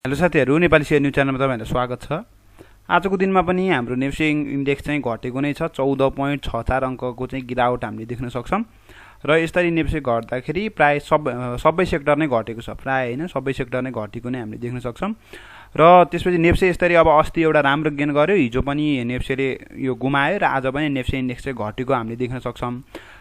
Hello साथीहरु, Nepali share news च्यानलमा तपाईहरुलाई स्वागत छ। आजको दिनमा पनि हाम्रो नेप्सी इन्डेक्स चाहिँ घटेको नै छ। 14.64 अंकको चाहिँ गिरावट हामीले देख्न सक्छौं र यसरी नेप्सी घट्दाखेरि प्राय सबै सेक्टर नै घटेको छ। प्राय हैन, सबै सेक्टर नै घटेको नै हामीले देख्न सक्छौं र त्यसपछि नेप्सी यसरी अब अस्ति एउटा राम्रो गेन गर्यो, हिजो पनि नेप्सीले यो गुमायो र आज पनि नेप्सी इन्डेक्स चाहिँ घटेको हामीले देख्न सक्छौं।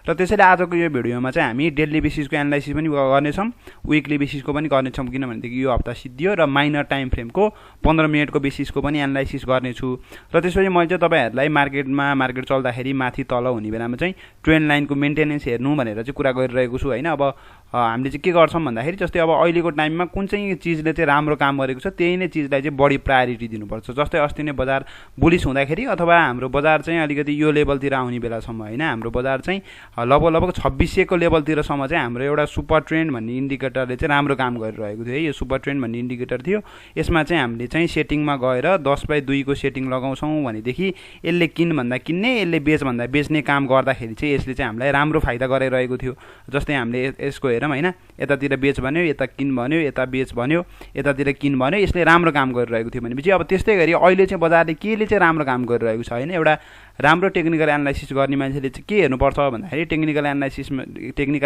र त्यसैले आजको यो भिडियोमा चाहिँ हामी डेली बेसिसको एनालाइसिस पनि गर्नेछौं, वीकली बेसिसको पनि गर्नेछौं, किनभनेदेखि यो हप्ता सिद्धियो र माइनर टाइम फ्रेमको 15 मिनेटको बेसिसको पनि एनालाइसिस गर्नेछु। र त्यसपछि मैले चाहिँ तपाईहरुलाई मार्केट चल्दाखेरि माथि तल हुने बेलामा चाहिँ ट्रेन्ड लाइनको मेन्टेनेन्स हेर्नु भनेर चाहिँ कुरा गरिरहेको छु हैन। अब हामीले चाहिँ के गर्छौं भन्दाखेरि जस्तै अब अहिलेको टाइममा कुन चाहिँ चीजले चाहिँ राम्रो काम गरेको छ त्यही नै चीजलाई चाहिँ बढी प्रायोरिटी दिनुपर्छ। जस्तै अस्ति नै बजार बुलिश हुँदाखेरि अथवा हाम्रो बजार चाहिँ अलिकति यो लेभलतिर आउने बेलासम्म हैन, हाम्रो बजार चाहिँ लगभग 2600 को लेभलतिर सम्म चाहिँ हाम्रो एउटा सुपर ट्रेन्ड भन्ने इन्डिकेटरले चाहिँ राम्रो काम गरिरहेको थियो है। यो सुपर ट्रेन्ड भन्ने इन्डिकेटर थियो, यसमा चाहिँ हामीले चाहिँ सेटिङमा गएर 10/2 को सेटिङ लगाउँछौं भनेदेखि यसले किन भन्दा किन्ने, यसले बेच भन्दा बेच्ने काम गर्दाखेरि चाहिँ यसले चाहिँ हामीलाई राम्रो फाइदा गराइरहेको थियो। जस्तै हामीले यसको हेरौँ हैन, यतातिर बेच भन्यो, यता किन भन्यो, यता बेच भन्यो, यतातिर किन भन्यो, यसले राम्रो काम गरिरहेको थियो भनेपछि अब त्यस्तै गरी अहिले चाहिँ बजारले केले चाहिँ राम्रो काम गरिरहेको छ हैन। एउटा राम्रो टेक्निकल एनालाइसिस गर्ने मान्छेले चाहिँ के हेर्नुपर्छ भन्दाखेरि टेक्निकल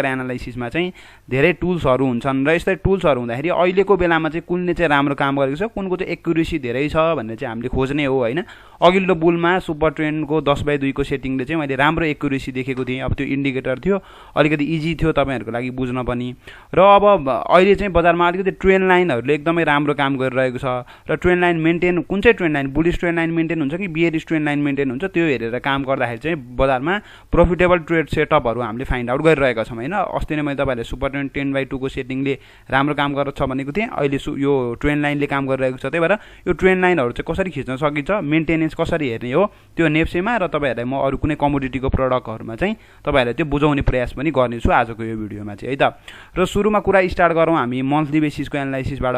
एनालाइसिसमा चाहिँ धेरै टुल्सहरु हुन्छन् र यस्तै टुल्सहरु हुँदाखेरि अहिलेको बेलामा चाहिँ कुनले चाहिँ राम्रो काम गरेको छ, कुनको चाहिँ एक्युरेसी धेरै छ भन्ने चाहिँ हामीले खोज्ने हो हैन। अघिल्लो बुलमा सुपर ट्रेन्डको 10/2 को सेटिङले चाहिँ मैले राम्रो एक्युरेसी देखेको थिएँ। अब त्यो इन्डिकेटर थियो, अलिकति इजी थियो तपाईहरुको लागि बुझ्न पनि। र अब अहिले चाहिँ बजारमा अलिकति ट्रेन्ड लाइनहरुले एकदमै राम्रो काम गरिरहेको छ र ट्रेन्ड लाइन मेन्टेन, कुन चाहिँ trend line, bullish trend line maintain हुन्छ कि बियरिश ट्रेन्ड लाइन मेन्टेन हुन्छ, त्यो हेरेर काम गर्दाखेरि चाहिँ बजारमा प्रफिटेबल ट्रेड सेटअपहरु हामीले फाइन्ड आउट गरिरहेका छौं हैन। अस्ति नै मैले तपाईहरुलाई सुपर ट्रेन्ड 10/2 को सेटिङले राम्रो काम गर्छ भनेको थिएँ, अहिले यो ट्रेन्ड लाइनले काम गरिरहेको छ। त्यही भएर यो ट्रेन्ड लाइनहरु चाहिँ कसरी खिच्न सकिन्छ, मेन्टेनेन्स कसरी हेर्ने हो त्यो नेप्सीमा र तपाईहरुलाई म अरु कुनै कमोडिटीको प्रोडक्टहरुमा चाहिँ तपाईहरुलाई त्यो बुझाउने प्रयास पनि गर्नेछु आजको यो भिडियोमा चाहिँ है त। र सुरुमा कुरा स्टार्ट गरौँ हामी मन्थली बेसिसको एनालाइसिसबाट।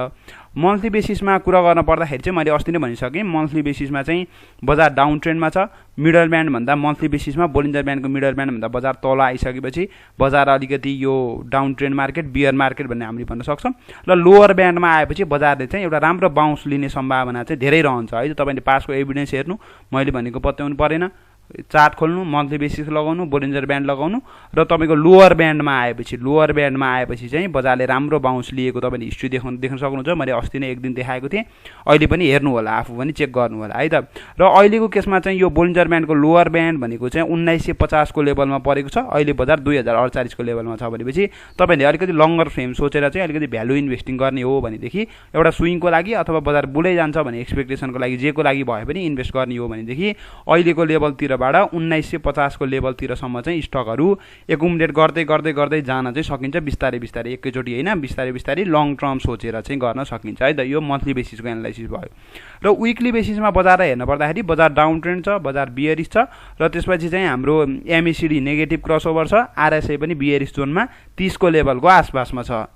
मन्थली बेसिसमा कुरा गर्न पर्दाखेरि चाहिँ मैले अस्ति नै भनिसकेँ, मन्थली बेसिसमा चाहिँ बजार डाउन ट्रेन्डमा छ। मिडल ब्यान्ड भन्दा मन्थली बेसिसमा बोलिन्जर ब्यान्डको मिडल ब्यान्ड भन्दा बजार तल आइसकेपछि बजार अलिकति यो down trend market, bear market भन्ने हामीले भन्न सक्छौं। र लोअर ब्यान्डमा आएपछि बजारले चाहिँ एउटा राम्रो बाउन्स लिने सम्भावना चाहिँ धेरै रहन्छ है। तपाईँले पासको एभिडेन्स हेर्नु, मैले भनेको पत्याउनु परेन, चार्ट खोल्नु, मन्थली बेसिस लगाउनु, बोलिन्जर ब्यान्ड लगाउनु र तपाईको लोअर ब्यान्डमा आएपछि चाहिँ बजारले राम्रो बाउन्स लिएको तपाईले हिस्ट्री देख्न सक्नुहुन्छ। मैले अस्ति नै एक दिन देखाएको थिएँ, अहिले पनि हेर्नु होला, आफू पनि चेक गर्नु होला है त। र अहिलेको केसमा चाहिँ यो बोलिन्जर ब्यान्डको लोअर ब्यान्ड भनेको चाहिँ 1950 को लेभलमा परेको छ, अहिले बजार 2048 को लेभलमा छ भनेपछि तपाईले अलिकति लङ्गर फ्रेम सोचेर चाहिँ अलिकति भ्यालु इन्भेस्टिङ गर्ने हो भनेदेखि एउटा स्विङको लागि अथवा बजार बुलै जान्छ भन्ने एक्सपेक्टेसनको लागि जेको लागि भए पनि इन्भेस्ट गर्ने हो भनेदेखि अहिलेको लेभलतिर 1950 को लेभलतिरसम्म चाहिँ स्टकहरु एकुमुलेट गर्दै जान चाहिँ सकिन्छ बिस्तारै एकैचोटी हैन, बिस्तारै लङ टर्म सोचेर चाहिँ गर्न सकिन्छ है त। यो मन्थली बेसिसको एनालाइसिस भयो। र वीकली बेसिसमा बजार हेर्न पर्दाखेरि बजार डाउन ट्रेन्ड छ, बजार बियरिश छ र त्यसपछि चाहिँ हाम्रो एमएसिडी नेगेटिभ क्रसओभर छ, आरएसआई पनि बियरिश जोनमा 30 को लेभलको आसपासमा छ।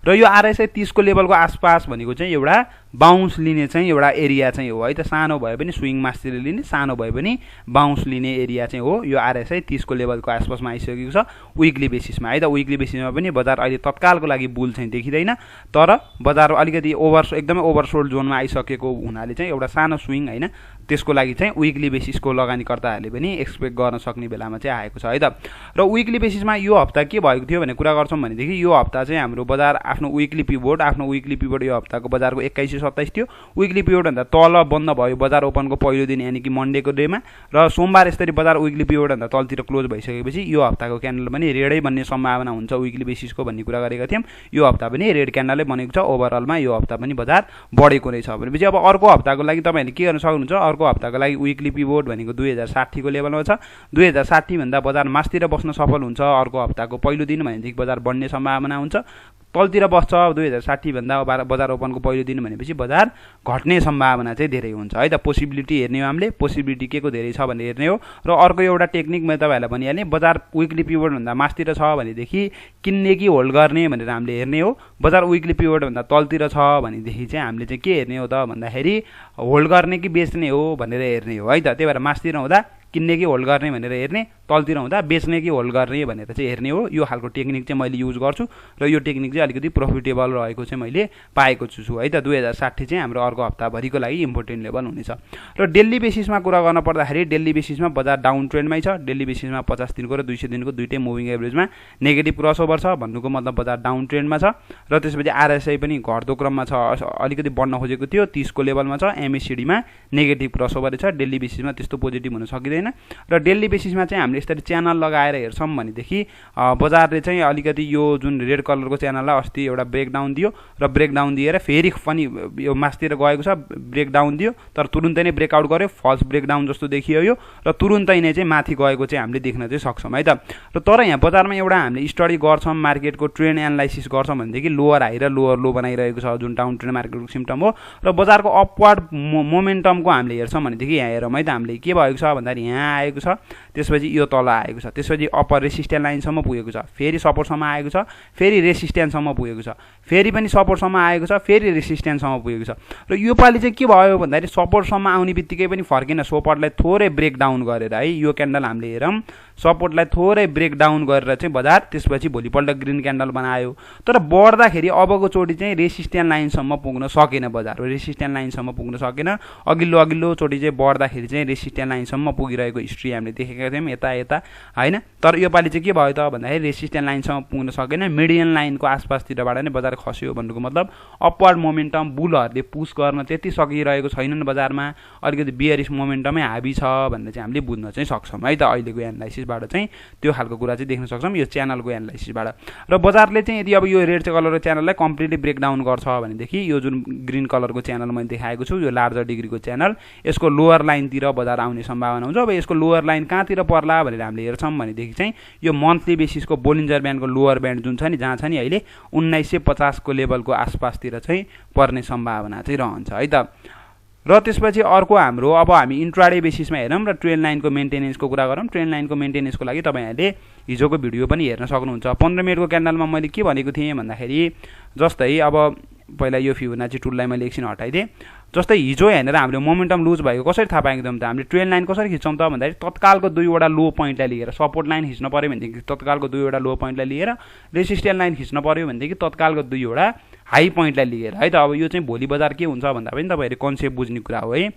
र यो आरएसआई 30 को लेभलको आसपास भनेको चाहिँ एउटा बाउन्स लिने चाहिँ एउटा एरिया चाहिँ हो है त। सानो भए पनि स्विङ मास्तिर लिने, सानो भए पनि बाउन्स लिने एरिया चाहिँ हो। यो आरएसआई 30 को लेभलको आसपासमा आइसकेको छ वीकली बेसिसमा है त। वीकली बेसिसमा पनि बजार अहिले तत्कालको लागि बुल चाहिँ देखिदैन, तर बजार अलिकति एकदमै ओभरसोल्ड जोनमा आइसकेको हुनाले चाहिँ एउटा सानो स्विङ हैन, त्यसको लागि चाहिँ वीकली बेसिसको लगानीकर्ताहरूले पनि एक्सपेक्ट गर्न सक्ने बेलामा चाहिँ आएको छ है त। र वीकली बेसिसमा यो हप्ता के भएको थियो भने कुरा गर्छौं भनेदेखि यो हप्ता चाहिँ हाम्रो बजार आफ्नो वीकली पिभट यो हप्ताको बजारको 2127 थियो। वीकली पिभट भन्दा तल बन्द भयो बजार ओपनको पहिलो दिन यानी कि मन्डेको डेमा, र सोमबार यसरी बजार वीकली पिभट भन्दा तलतिर क्लोज भइसकेपछि यो हप्ताको क्यान्डल पनि रेडै बन्ने सम्भावना हुन्छ वीकली बेसिसको भन्ने कुरा गरेका थियौं। यो हप्ता पनि रेड क्यान्डलले बनेको छ। ओभरअलमा यो हप्ता पनि बजार बढेको नै छ भनेपछि अब अर्को हप्ताको लागि तपाईहरुले के गर्न सक्नुहुन्छ, अर्को हप्ताको लागि वीकली पिभट भनेको 2060 को लेभलमा छ। 2060 भन्दा बजार मास्तिर बस्न सफल हुन्छ अर्को हप्ताको पहिलो दिन भनेदेखि बजार बढ्ने सम्भावना हुन्छ। तलतिर बस्छ 2060 भन्दा बजार ओपनको पहिलो दिन भनेपछि बजार घट्ने सम्भावना चाहिँ धेरै हुन्छ है त। पोसिबिलिटी हेर्ने हो हामीले, पोसिबिलिटी के को धेरै छ भन्ने हेर्ने हो। र अर्को एउटा टेक्निक मैले तपाईहरुलाई भनिहालेँ, बजार वीकली पिभट भन्दा मास्तिर छ भनेदेखि किन्ने कि होल्ड गर्ने भनेर हामीले हेर्ने हो। बजार वीकली पिभट भन्दा तलतिर छ भनेदेखि चाहिँ हामीले चाहिँ के हेर्ने हो त भन्दाखेरि होल्ड गर्ने कि बेच्ने हो भनेर हेर्ने हो है त। त्यही भएर मास्तिर हुँदा किन्ने कि होल्ड गर्ने भनेर हेर्ने, तलतिर हुँदा बेच्ने कि होल्ड गर्ने भनेर चाहिँ हेर्ने हो। यो खालको टेक्निक चाहिँ मैले युज गर्छु र यो टेक्निक चाहिँ अलिकति प्रोफिटेबल रहेको चाहिँ मैले पाएको छु है त। 2060 चाहिँ हाम्रो अर्को हप्ताभरिको लागि इम्पोर्टेन्ट लेभल हुनेछ। र डेली बेसिसमा कुरा गर्न पर्दाखेरि डेली बेसिसमा बजार डाउन ट्रेन्डमै छ। डेली बेसिसमा 50 दिनको र 200 दिनको दुईटै मुभिङ एभरेजमा नेगेटिभ क्रसओभर छ, भन्नुको मतलब बजार डाउन ट्रेन्डमा छ। र त्यसपछि आरएसआई पनि घट्दो क्रममा छ, अलिकति बढ्न खोजेको थियो, 30 को लेभलमा छ। एमएससीडीमा नेगेटिभ क्रसओभर छ, डेली बेसिसमा त्यस्तो पोजिटिभ हुन सकिँदैन। र डेली बेसिसमा चाहिँ हामीले यसरी च्यानल लगाएर हेर्छौँ भनेदेखि बजारले चाहिँ अलिकति यो जुन रेड कलरको च्यानललाई अस्ति एउटा ब्रेकडाउन दियो र ब्रेकडाउन दिएर फेरि पनि यो मासतिर गएको छ, ब्रेकडाउन दियो तर तुरुन्तै नै ब्रेकआउट गर्यो, फल्स ब्रेकडाउन जस्तो देखियो यो, र तुरुन्तै नै चाहिँ माथि गएको चाहिँ हामीले देख्न चाहिँ सक्छौँ है त। र तर यहाँ बजारमा एउटा हामीले स्टडी गर्छौँ, मार्केटको ट्रेन्ड एनालाइसिस गर्छौँ भनेदेखि लोअर हाई र लोअर लो बनाइरहेको छ, जुन डाउन ट्रेन्ड मार्केटको सिम्टम हो। र बजारको अपवार्ड मोमेन्टमको हामीले हेर्छौँ भनेदेखि यहाँ हेरौँ है त, हामीले के भएको छ भन्दाखेरि यहाँ आएको छ, त्यसपछि यो तल आएको छ, त्यसपछि अप्पर रेसिस्टेन्स लाइनसम्म पुगेको छ, फेरि सपोर्टसम्म आएको छ, फेरि रेसिस्टेन्ससम्म पुगेको छ, फेरि पनि सपोर्टसम्म आएको छ, फेरि रेसिस्टेन्ससम्म पुगेको छ। र यो पालि चाहिँ के भयो भन्दाखेरि सपोर्टसम्म आउने बित्तिकै पनि फर्केन, सपोर्टलाई थोरै ब्रेकडाउन गरेर है, यो क्यान्डल हामीले हेरौँ सपोर्टलाई थोरै ब्रेकडाउन गरेर चाहिँ बजार त्यसपछि भोलिपल्ट ग्रिन क्यान्डल बनायो। तर बढ्दाखेरि अबको चोटि चाहिँ रेसिस्टेन्स लाइनसम्म पुग्न सकेन, बजार रेसिस्टेन्स लाइनसम्म पुग्न सकेन। अघिल्लो चोटि चाहिँ बढ्दाखेरि चाहिँ रेसिस्टेन्स लाइनसम्म पुगिरहेको हिस्ट्री हामीले देखेका थियौँ यता होइन। तर योपालि चाहिँ के भयो त भन्दाखेरि रेसिस्टेन्स लाइनसम्म पुग्न सकेन, मिडियन लाइनको आसपासतिरबाट नै बजार खस्यो। भन्नुको मतलब अपवर्ड मोमेन्टम बुलहरूले पुस गर्न त्यति सकिरहेको छैनन्, बजारमा अलिकति बियरिस मोमेन्टमै हाबी छ भनेर चाहिँ हामीले बुझ्न चाहिँ सक्छौँ है त। अहिलेको एनालाइसिसबाट चाहिँ त्यो खालको कुरा चाहिँ देख्न सक्छौँ यो च्यानलको एनालाइसिसबाट। र बजारले चाहिँ यदि अब यो रेड कलरको च्यानललाई कम्प्लिटली ब्रेकडाउन गर्छ भनेदेखि यो जुन ग्रिन कलरको च्यानल मैले देखाएको छु, यो लार्जर डिग्रीको च्यानल, यसको लोअर लाइनतिर बजार आउने सम्भावना हुन्छ। अब यसको लोअर लाइन कहाँतिर पर्ला भनेर हामीले हेर्छौँ भनेदेखि चाहिँ यो मन्थली बेसिसको बोलिन्जर ब्यान्डको लोअर ब्यान्ड जुन छ नि, जहाँ छ नि अहिले 1950 को लेभलको आसपासतिर चाहिँ पर्ने सम्भावना चाहिँ रहन्छ है त। र त्यसपछि अर्को हाम्रो अब हामी इन्ट्राडे बेसिसमा हेरौँ र ट्रेन्ड लाइनको मेन्टेनेन्सको कुरा गरौँ। ट्रेन्ड लाइनको मेन्टेनेन्सको लागि तपाईँहरूले हिजोको भिडियो पनि हेर्न सक्नुहुन्छ। 15 मिनटको क्यान्डलमा मैले के भनेको थिएँ भन्दाखेरि जस्तै अब पहिला यो फिबोनाची टुललाई मैले एकछिन हटाइदिएँ। जस्तै हिजो हेरेर हामीले मोमेन्टम लुज भएको कसरी थाहा पाएको त हामीले ट्रेन्ड लाइन कसरी खिच्छौँ त भन्दाखेरि तत्कालको दुईवटा लो पोइन्टलाई लिएर, सपोर्ट लाइन खिच्न पऱ्यो भनेदेखि तत्कालको दुईवटा लो पोइन्टलाई लिएर, रेसिस्टेन्स लाइन खिच्न पऱ्यो भनेदेखि तत्कालको दुईवटा हाई पोइन्टलाई लिएर है त। अब यो चाहिँ भोलि बजार के हुन्छ भन्दा पनि तपाईँहरूले कन्सेप्ट बुझ्ने कुरा हो है।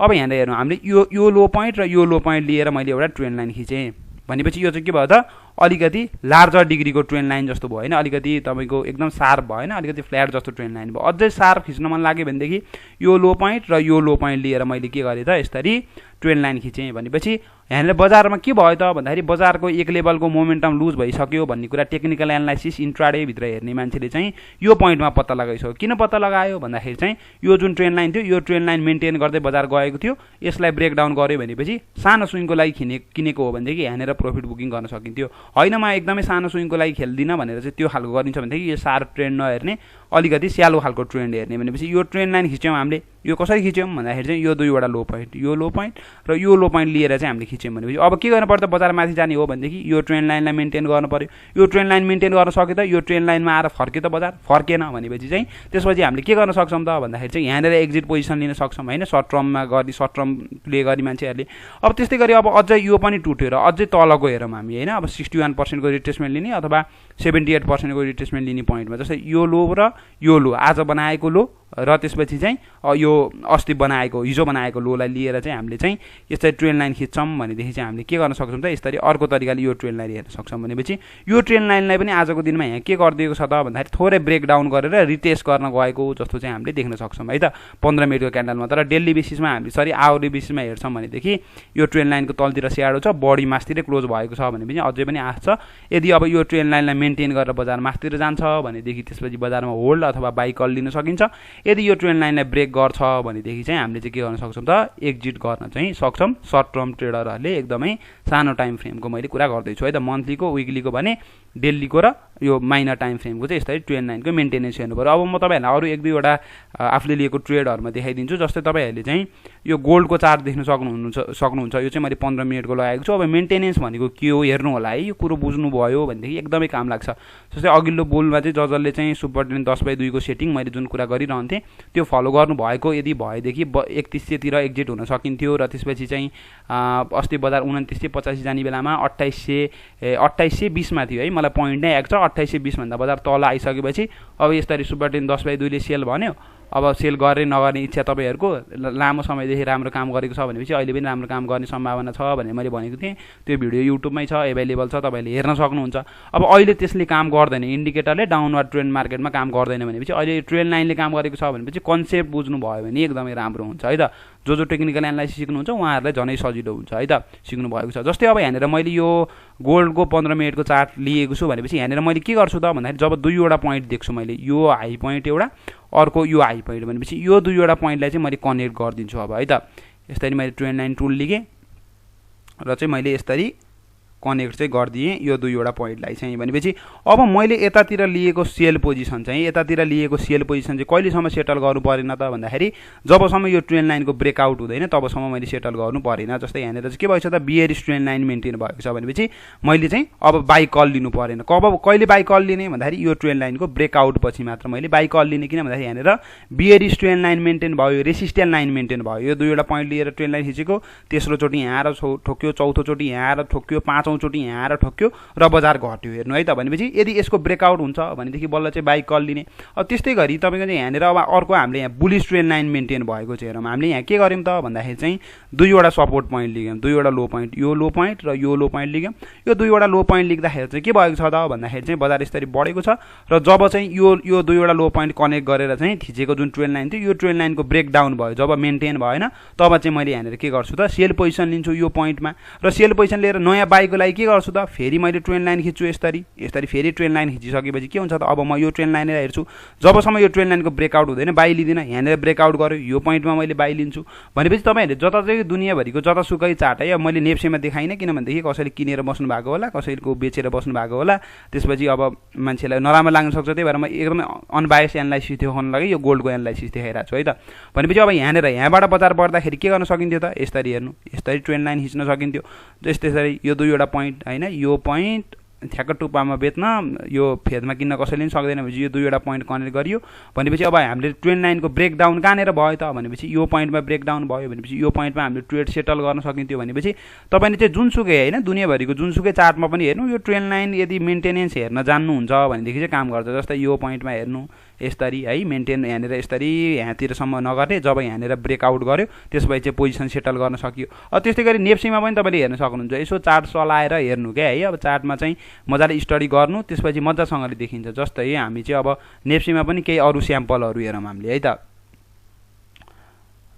अब यहाँनिर हेर्नु, हामीले यो लो पोइन्ट र यो लो पोइन्ट लिएर मैले एउटा ट्रेन्ड लाइन खिचेँ भनेपछि यो चाहिँ के भयो त, अलिकति लार्जर डिग्रीको ट्रेन्ड लाइन जस्तो भयो होइन, अलिकति तपाईँको एकदम सार्प भएन, अलिकति फ्ल्याट जस्तो ट्रेन्ड लाइन भयो। अझै सार्प खिच्न मन लाग्यो भनेदेखि यो लो पोइन्ट र यो लो पोइन्ट लिएर मैले के गरेँ त यसरी ट्रेन्ड लाइन खिचेँ भनेपछि यहाँले बजारमा के भयो त भन्दाखेरि बजारको एक लेभलको मोमेन्टम लुज भइसक्यो भन्ने कुरा टेक्निकल एनालाइसिस इन्ट्राडे भित्र हेर्ने मान्छेले चाहिँ यो पोइन्टमा पत्ता लगाइसक्यो। किन पत्ता लगायो भन्दाखेरि चाहिँ यो जुन ट्रेन्ड लाइन थियो, यो ट्रेन्ड लाइन मेन्टेन गर्दै बजार गएको थियो, यसलाई ब्रेकडाउन गर्यो भनेपछि सानो स्विङको लागि किनेको हो भनेदेखि यहाँनिर प्रफिट बुकिङ गर्न सकिन्थ्यो। होइन म एकदमै सानो स्विङको लागि खेल्दिनँ भनेर चाहिँ त्यो खालको गरिन्छ भनेदेखि यो सार्प ट्रेन्ड नहेर्ने, अलिकति स्यालो खालको ट्रेन्ड हेर्ने भनेपछि यो ट्रेन्ड लाइन खिच्यौँ हामीले। यो कसरी खिच्यौँ भन्दाखेरि चाहिँ यो दुईवटा लो पोइन्ट, यो लो पोइन्ट र यो लो पोइन्ट लिएर चाहिँ हामीले खिच्यौँ भनेपछि अब के गर्नु पर्छ, बजार माथि जाने हो भनेदेखि यो ट्रेन्ड लाइनलाई मेन्टेन गर्नु पर्यो। यो ट्रेन्ड लाइन मेन्टेन गर्न सक्यो त, यो ट्रेन्ड लाइनमा आएर फर्क्यो त बजार, फर्केन भनेपछि चाहिँ त्यसपछि हामीले के गर्न सक्छौँ त भन्दाखेरि चाहिँ यहाँनिर एक्जिट पोजिसन लिन सक्छौँ होइन, सर्ट टर्ममा गरी सर्ट टर्म प्ले गरी मान्छेहरूले। अब त्यस्तै गरी अब अझै यो पनि टुट्यो र अझै तलको हेरौँ हामी होइन, अब 61% को रिट्रेसमेन्ट लिने अथवा 78% को रिट्रेसमेन्ट लिने पोइन्टमा, जस्तै यो लो र यो लो आज बनाएको लो र त्यसपछि चाहिँ यो अस्ति बनाएको हिजो बनाएको लोलाई लिएर चाहिँ हामीले चाहिँ यसरी ट्रेन्ड लाइन खिच्छौँ भनेदेखि चाहिँ हामीले के गर्न सक्छौँ त यसरी अर्को तरिकाले यो ट्रेन्ड लाइन हेर्न सक्छौँ भनेपछि यो ट्रेन्ड लाइनलाई पनि आजको दिनमा यहाँ के गरिदिएको छ त भन्दाखेरि थोरै ब्रेकडाउन गरेर रिटेस्ट गर्न गएको जस्तो चाहिँ हामीले देख्न सक्छौँ है त 15 मिनटको क्यान्डलमा। तर डेली बेसिसमा हामीले आवरली बेसिसमा हेर्छौँ भनेदेखि यो ट्रेन्ड लाइनको तलतिर स्याडो छ, बडी मासतिरै क्लोज भएको छ भनेपछि अझै पनि आश छ। यदि अब यो ट्रेन्ड लाइनलाई मेन्टेन गरेर बजार मासतिर जान्छ भनेदेखि त्यसपछि बजारमा होल्ड अथवा बाई कल लिन सकिन्छ। यदि यो ट्रेन्ड लाइनलाई ब्रेक गर्छ भनेदेखि चाहिँ हामीले चाहिँ के गर्न सक्छौँ त एक्जिट गर्न चाहिँ सक्छौँ। सर्ट टर्म ट्रेडरहरूले एकदमै सानो टाइम फ्रेमको मैले कुरा गर्दैछु है त, मन्थलीको विकलीको भने डेलीको र यो माइनर टाइम फ्रेमको चाहिँ यसरी ट्रेन्ड लाइनको मेन्टेनेन्स हेर्नु पर्यो। अब म तपाईँहरूलाई अरू 1-2वटा आफूले लिएको ट्रेडहरुमा देखाइदिन्छु। जस्तै तपाईँहरूले चाहिँ यो गोल्डको चार्ट देख्न सक्नुहुन्छ। यो चाहिँ मैले 15 मिनेटको लगाएको छु। अब मेन्टेनेन्स भनेको के हो हेर्नु होला है, यो कुरो बुझ्नु भयो भनेदेखि एकदमै काम लाग्छ। जस्तै अघिल्लो बोलमा चाहिँ जसले चाहिँ सुपर ट्रेन्ड 10/2 को सेटिङ मैले जुन कुरा गरिरहन्थेँ त्यो फलो गर्नु भएको यदि भएदेखि 3100 तिर एक्जिट हुन सकिन्थ्यो र त्यसपछि चाहिँ अस्ति बजार 2985 जाने बेलामा 2820 मा थियो है, मलाई पोइन्ट नै आएको छ। 2820 भन्दा बजार तल आइसकेपछि अब यसरी सुपर ट्रेन्ड 10/2 ले सेल भन्यो। अब सेल गर्ने नगर्ने इच्छा तपाईँहरूको लामो समयदेखि राम्रो काम गरेको छ भनेपछि अहिले पनि राम्रो काम गर्ने सम्भावना छ भनेर मैले भनेको थिएँ। त्यो भिडियो युट्युबमै छ, एभाइलेबल छ, तपाईँले हेर्न सक्नुहुन्छ। अब अहिले त्यसले काम गर्दैन, इन्डिकेटरले डाउनवर्ड ट्रेन्ड मार्केटमा काम गर्दैन भनेपछि अहिले ट्रेन्ड लाइनले काम गरेको छ भनेपछि कन्सेप्ट बुझ्नु भयो भने एकदमै राम्रो हुन्छ है त। जो टेक्निकल एनालाइसिस सिक्नुहुन्छ उहाँहरूलाई झनै सजिलो हुन्छ है त, सिक्नु भएको छ। जस्तै अब यहाँनिर मैले यो गोल्डको 15 मिनेटको चार्ट लिएको छु भनेपछि यहाँनिर मैले के गर्छु त भन्दाखेरि जब 2वटा पोइन्ट देख्छु मैले, यो हाई पोइन्ट एउटा अर्को यो हाई पोइन्ट भनेपछि यो 2वटा पोइन्टलाई चाहिँ मैले कनेक्ट गरिदिन्छु अब है त। यसरी मैले ट्रेन्ड लाइन टुल लिएँ र चाहिँ मैले यसरी कनेक्ट चाहिँ गरिदिएँ यो 2वटा पोइन्टलाई चाहिँ। भनेपछि अब मैले यतातिर लिएको सेल पोजिसन चाहिँ कहिलेसम्म सेटल गर्नु परेन त भन्दाखेरि जबसम्म यो ट्रेन्ड लाइनको ब्रेकआउट हुँदैन तबसम्म मैले सेटल गर्नु परेन। जस्तै यहाँनिर चाहिँ के भएछ त, बियरिश ट्रेन्ड लाइन मेन्टेन भएको छ भनेपछि मैले चाहिँ अब बाई कल लिनु परेन। कहिले बाई कल लिने भन्दाखेरि यो ट्रेन्ड लाइनको ब्रेकआउट पछि मात्र मैले बाई कल लिने, किन भन्दाखेरि यहाँनिर बियरिश ट्रेन्ड लाइन मेन्टेन भयो, रेसिस्टेन्स लाइन मेन्टेन भयो। यो 2वटा पोइन्ट लिएर ट्रेन्ड लाइन खिचेको, तेस्रो चोटि यहाँ आएर ठोक्यो, चौथो चोटि यहाँ आएर ठोक्यो, पाँचौं चोटि यहाँ आएर ठोक्यो र बजार घट्यो हेर्नु है त। भनेपछि यदि यसको ब्रेकआउट हुन्छ भनेदेखि बल्ल चाहिँ बाई कल लिने। अब त्यस्तै गरी तपाईँको चाहिँ यहाँनिर अब अर्को हामीले यहाँ बुलिश ट्रेन्ड लाइन मेन्टेन भएको चाहिँ हेरौँ। हामीले यहाँ के गर्यौँ त भन्दाखेरि चाहिँ 2वटा सपोर्ट पोइन्ट लिग्यौँ, 2वटा लो पोइन्ट, यो लो पोइन्ट र यो लो पोइन्ट लिग्यौँ। यो 2वटा लो पोइन्ट लिँदाखेरि चाहिँ के भएको छ त भन्दाखेरि चाहिँ बजार यसरी बढेको छ र जब चाहिँ यो 2वटा लो पोइन्ट कनेक्ट गरेर चाहिँ खिचेको जुन ट्रेन्ड लाइन थियो यो ट्रेन्ड लाइनको ब्रेकडाउन भयो, जब मेन्टेन भएन तब चाहिँ मैले यहाँनिर के गर्छु त, सेल पोजिसन लिन्छु यो पोइन्टमा र सेल पोजिसन लिएर नयाँ बाईको लागि के गर्छु त, फेरि मैले ट्रेन्ड लाइन खिच्छु यसरी फेरि ट्रेन्ड लाइन खिचिसकेपछि के हुन्छ त, अब म यो ट्रेन्ड लाइन हेर्छु, जबसम्म यो ट्रेन्ड लाइनको ब्रेकआउट हुँदैन बाई लिँदिनँ। यहाँनिर ब्रेकआउट गर्यो यो पोइन्टमा मैले बाई लिन्छु। भनेपछि तपाईँहरूले जता चाहिँ दुनियाँभरिको जतासुकै चार्ट है, अब मैले नेप्सेमा देखाइनँ किनभनेदेखि कसैले किनेर बस्नु भएको होला, कसैको बेचेर बस्नु भएको होला, त्यसपछि अब मान्छेलाई नराम्रो लाग्न सक्छ। त्यही भएर म एकदमै अनबायस एनालाइसिस देखाउन लागि यो गोल्डको एनालाइसिस देखाइरहेको छु है त। भनेपछि अब यहाँबाट बजार बढ्दाखेरि के गर्न सकिन्थ्यो त, यसरी हेर्नु, यसरी ट्रेन्ड लाइन खिच्न सकिन्थ्यो। त्यसरी यो 2वटा पोइन्ट होइन, यो पोइन्ट ठ्याक्क टुप्पामा बेच्न, यो फेदमा किन्न कसैले पनि सक्दैन भनेपछि यो 2वटा पोइन्ट कनेक्ट गरियो। भनेपछि अब हामीले ट्रेन्ड लाइनको ब्रेकडाउन कहाँनिर भयो त भनेपछि यो पोइन्टमा ब्रेकडाउन भयो भनेपछि यो पोइन्टमा हामीले ट्रेड सेटल गर्न सकिन्थ्यो। भनेपछि तपाईँले चाहिँ जुनसुकै होइन दुनियाँभरिको जुनसुकै चार्टमा पनि हेर्नु, यो ट्रेन्ड लाइन यदि मेन्टेनेन्स हेर्न जान्नुहुन्छ भनेदेखि चाहिँ काम गर्छ। जस्तै यो पोइन्टमा हेर्नु यसरी है, मेन्टेन यहाँनिर यसरी यहाँतिरसम्म नगर्ने, जब यहाँनिर ब्रेकआउट गर्यो त्यसपछि चाहिँ पोजिसन सेटल गर्न सकियो। अब त्यस्तै गरी नेप्सीमा पनि तपाईँले हेर्न सक्नुहुन्छ, यसो चार्ट चलाएर हेर्नु क्या है। अब चार्टमा चाहिँ मजाले स्टडी गर्नु, त्यसपछि मजासँगले देखिन्छ। जस्तै हामी चाहिँ अब नेप्सीमा पनि केही अरू स्याम्पलहरू हेरौँ हामीले है त।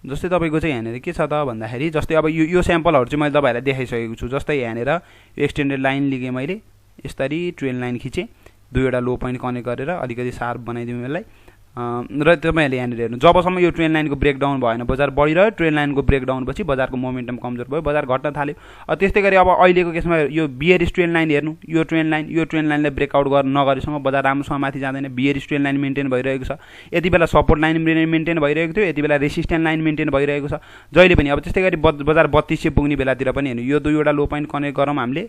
जस्तै तपाईँको चाहिँ यहाँनिर के छ त भन्दाखेरि जस्तै अब यो स्याम्पलहरू चाहिँ मैले तपाईँहरूलाई देखाइसकेको छु। जस्तै यहाँनिर यो एक्सटेन्डेड लाइन लिएँ मैले, यसरी ट्रेन्ड लाइन खिचेँ, 2वटा लो पोइन्ट कनेक्ट गरेर अलिकति शार्प बनाइदिउँ यसलाई र तपाईँहरूले यहाँनिर हेर्नु, जबसम्म यो ट्रेन्ड लाइनको ब्रेकडाउन भएन बजार बढिरह्यो, ट्रेन्ड लाइनको ब्रेकडाउन पछि बजारको मोमेन्टम कमजोर भयो, बजार घट्न थाल्यो। त्यस्तै गरी अब अहिलेको केसमा यो बियरिश ट्रेन्ड लाइन हेर्नु, यो ट्रेन्ड लाइनलाई ब्रेकआउट गर्न नगरेसम्म बजार राम्रोसँग माथि जाँदैन, बियरिश ट्रेन्ड लाइन मेन्टेन भइरहेको छ। यति बेला सपोर्ट लाइन मेन्टेन भइरहेको थियो, यति बेला रेसिस्टेन्स लाइन मेन्टेन भइरहेको छ जहिले पनि। अब त्यस्तै गरी बजार 3200 पुग्ने बेलातिर पनि हेर्नु, यो 2वटा लो पोइन्ट कनेक्ट गरौँ हामीले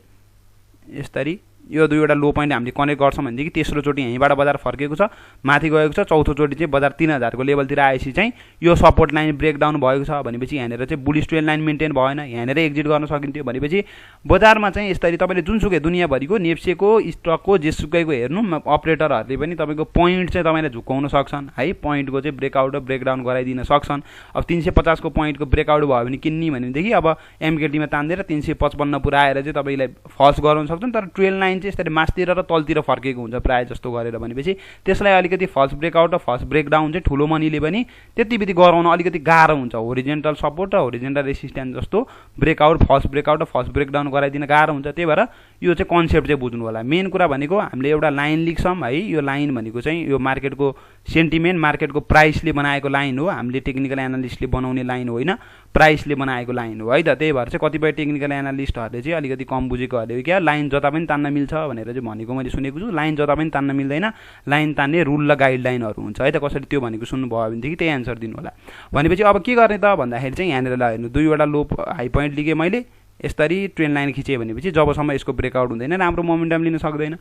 यसरी, यो 2वटा लो पोइन्ट हामीले कनेक्ट गर्छौँ भनेदेखि तेस्रो चोटि यहीँबाट बजार फर्केको छ, माथि गएको छ, चौथो चोटि चाहिँ बजार 3000 को लेभलतिर आएपछि चाहिँ यो सपोर्ट लाइन ब्रेकडाउन भएको छ भनेपछि यहाँनिर चाहिँ बुलिश ट्रेन्ड लाइन मेन्टेन भएन, यहाँनिर एक्जिट गर्न सकिन्थ्यो। भनेपछि बजारमा चाहिँ यसरी तपाईँले जुनसुकै दुनियाँभरिको नेप्सेको स्टकको जेसुकैको हेर्नु, अपरेटरहरूले पनि तपाईँको पोइन्ट चाहिँ तपाईँलाई झुकाउन सक्छन् है, पोइन्टको चाहिँ ब्रेकआउट र ब्रेकडाउन गराइदिन सक्छन्। अब 350 को पोइन्टको ब्रेकआउट भयो भने किन्ने भनेदेखि अब एमकेटीमा तान्दिएर 355 पुऱ्याएर चाहिँ तपाईँलाई फल्स गराउन सक्छन्। तर ट्रेन्ड लाइन चाहिँ यसरी मास्तिर र तलतिर फर्केको हुन्छ प्रायः जस्तो गरेर, भनेपछि त्यसलाई अलिकति फल्स ब्रेकआउट र फल्स ब्रेकडाउन चाहिँ ठुलो मनीले पनि त्यतिबित्ति गराउन अलिकति गाह्रो हुन्छ। होरिजेन्टल सपोर्ट र होरिजेन्टल रेसिस्टेन्स जस्तो ब्रेकआउट, फल्स ब्रेकआउट र फल्स ब्रेकडाउन गराइदिन गाह्रो हुन्छ। त्यही भएर यो चाहिँ कन्सेप्ट चाहिँ बुझ्नु होला। मेन कुरा भनेको हामीले एउटा लाइन लेख्छौँ है, यो लाइन भनेको चाहिँ यो मार्केटको सेन्टिमेन्ट, मार्केटको प्राइसले बनाएको लाइन हो, हामीले टेक्निकल एनालिस्टले बनाउने लाइन होइन, प्राइसले बनाएको लाइन हो है त। त्यही भएर चाहिँ कतिपय टेक्निकल एनालिस्टहरूले चाहिँ अलिकति कम बुझेकोहरूले क्या लाइन जता पनि तान्न मिल्छ भनेर चाहिँ भनेको मैले सुनेको छु। लाइन जता पनि तान्न मिल्दैन, लाइन तान्ने रुल र गाइडलाइनहरू हुन्छ है त। कसरी त्यो भनेको सुन्नुभयो भनेदेखि त्यही एन्सर दिनु होला। भनेपछि अब के गर्ने त भन्दाखेरि चाहिँ यहाँनिर हेर्नु, दुईवटा लो हाई पोइन्ट लिएँ मैले, यसरी ट्रेन लाइन खिचेँ भनेपछि जबसम्म यसको ब्रेकआउट हुँदैन राम्रो मोमेन्टम लिन सक्दैन।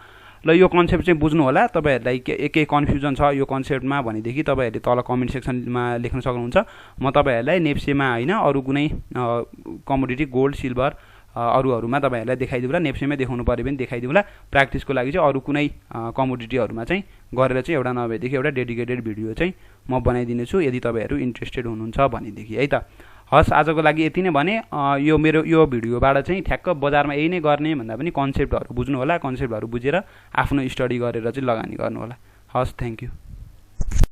ल यो कन्सेप्ट चाहिँ बुझ्नु होला। तपाईँहरूलाई केही कन्फ्युजन छ यो कन्सेप्टमा भनेदेखि तपाईँहरूले तल कमेन्ट सेक्सनमा लेख्न सक्नुहुन्छ। म तपाईँहरूलाई नेप्सेमा होइन अरू कुनै कमोडिटी गोल्ड सिल्भर अरूहरूमा तपाईँहरूलाई देखाइदिउँला, नेप्सेमै देखाउनु पऱ्यो भने देखाइदिउँला। प्र्याक्टिसको लागि चाहिँ अरू कुनै कमोडिटीहरूमा चाहिँ गरेर चाहिँ एउटा नभएदेखि एउटा डेडिकेटेड भिडियो चाहिँ म बनाइदिनेछु यदि तपाईँहरू इन्ट्रेस्टेड हुनुहुन्छ भनेदेखि है त। हस् आजको लागि यति नै भने। यो मेरो यो भिडियोबाट चाहिँ ठ्याक्क बजारमा यही नै गर्ने भन्दा पनि कन्सेप्टहरू बुझ्नु होला, कन्सेप्टहरू बुझेर आफ्नो स्टडी गरेर चाहिँ लगानी गर्नु होला। हस्, थ्याङ्क यू।